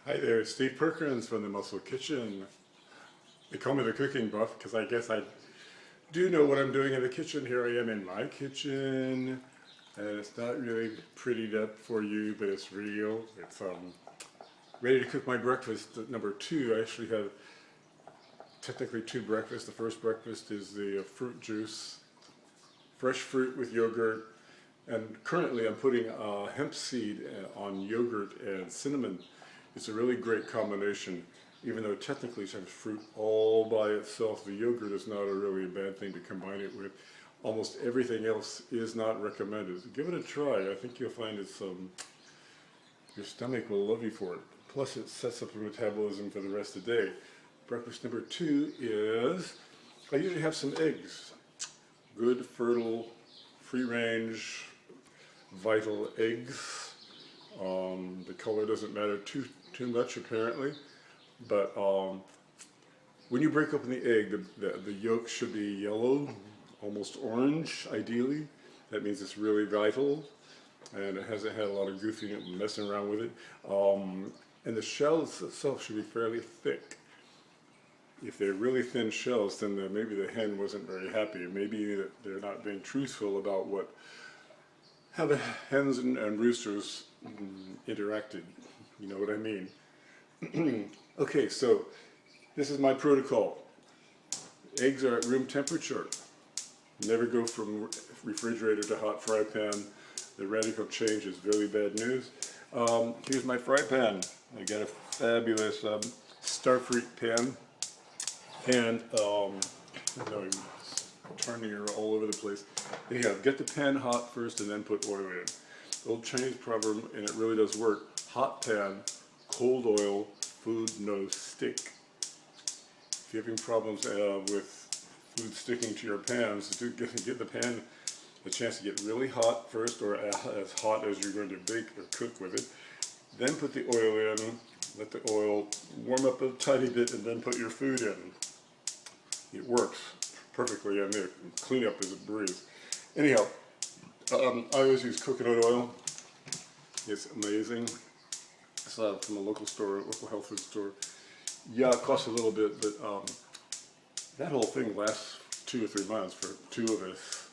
Hi there, it's Steve Perkins from the Muscle Kitchen. They call me the cooking buff because I guess I do know what I'm doing in the kitchen. Here I am in my kitchen, and it's not really prettied up for you, but it's real. It's ready to cook my breakfast number two. I actually have technically two breakfasts. The first breakfast is the fruit juice, fresh fruit with yogurt, and currently I'm putting hemp seed on yogurt and cinnamon. It's a really great combination. Even though technically it has fruit all by itself, the yogurt is not a really bad thing to combine it with. Almost everything else is not recommended. Give it a try. I think you'll find it's your stomach will love you for it. Plus it sets up the metabolism for the rest of the day. Breakfast number two is, I usually have some eggs. Good, fertile, free-range, vital eggs. The color doesn't matter too much apparently, but when you break open the egg, the yolk should be yellow, almost orange ideally. That means it's really vital and it hasn't had a lot of goofy messing around with it. And the shell itself should be fairly thick. If they're really thin shells, then maybe the hen wasn't very happy. Maybe they're not being truthful about how the hens and roosters interacted. You know what I mean? Okay, so this is my protocol. Eggs are at room temperature. Never go from refrigerator to hot fry pan. The radical change is really bad news. Here's my fry pan. I got a fabulous Starfruit pan. And turning her all over the place. Anyhow, get the pan hot first and then put oil in. Old Chinese proverb, and it really does work. Hot pan, cold oil, food no stick. If you're having problems with food sticking to your pans, give the pan a chance to get really hot first, or as hot as you're going to bake or cook with it. Then put the oil in, let the oil warm up a tiny bit, and then put your food in. It works perfectly, and the cleanup is a breeze. Anyhow, I always use coconut oil. It's amazing. It's from a local health food store. Yeah, it costs a little bit, but that whole thing lasts 2 or 3 months for two of us,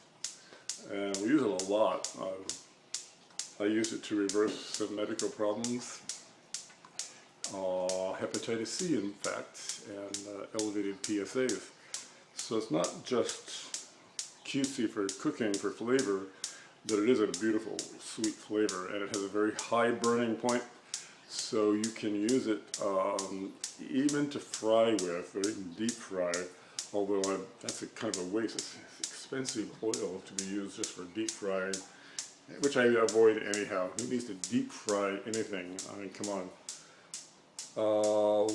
and we use it a lot. I use it to reverse some medical problems, hepatitis C, in fact, and elevated PSAs. So it's not just cutesy for cooking for flavor, but it is a beautiful, sweet flavor, and it has a very high burning point, so you can use it even to fry with, or even deep fry, although that's a kind of a waste. It's expensive oil to be used just for deep frying, which I avoid anyhow. Who needs to deep fry anything? I mean, come on.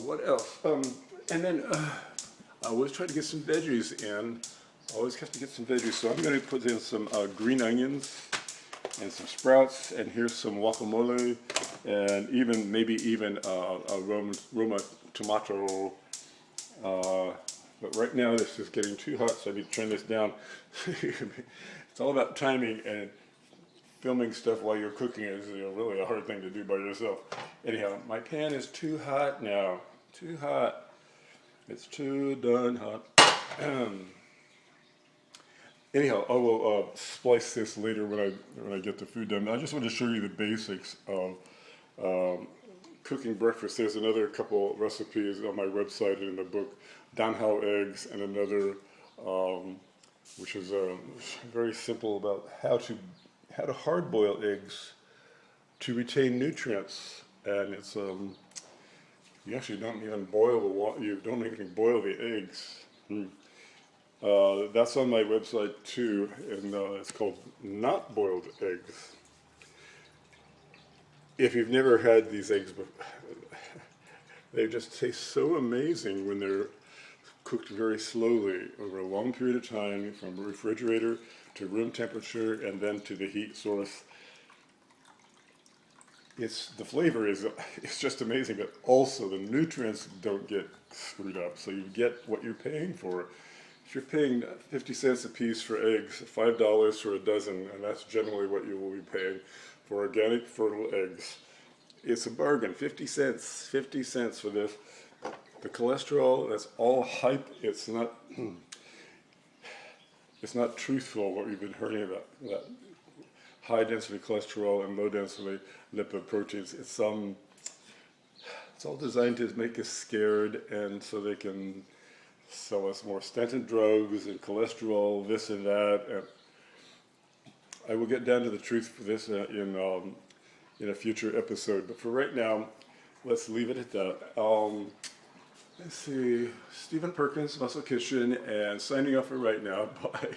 What else? And then I always try to get some veggies in. Always have to get some veggies, so I'm going to put in some green onions and some sprouts, and here's some guacamole, and maybe even a Roma tomato. But right now this is getting too hot, so I need to turn this down. It's all about timing, and filming stuff while you're cooking is really a hard thing to do by yourself. Anyhow, my pan is too hot now. Too hot. It's too done hot. Anyhow, I will splice this later when I get the food done. I just want to show you the basics of cooking breakfast. There's another couple recipes on my website and in the book, Danhao eggs, and another which is very simple about how to hard boil eggs to retain nutrients. And it's you actually don't even boil the water. You don't even boil the eggs. That's on my website too, and it's called Not Boiled Eggs. If you've never had these eggs before, they just taste so amazing when they're cooked very slowly over a long period of time, from refrigerator to room temperature and then to the heat source. The flavor is just amazing, but also the nutrients don't get screwed up, so you get what you're paying for. If you're paying 50 cents a piece for eggs, $5 for a dozen, and that's generally what you will be paying for organic fertile eggs. It's a bargain, 50 cents, 50 cents for this. The cholesterol, that's all hype. It's not truthful what we've been hearing about that high density cholesterol and low density lipoproteins. It's all designed to make us scared, and so they can sell us more stented drugs and cholesterol, this and that. And I will get down to the truth for this in a future episode. But for right now, let's leave it at that. Let's see, Stephen Perkins, Muscle Kitchen, and signing off for right now. Bye.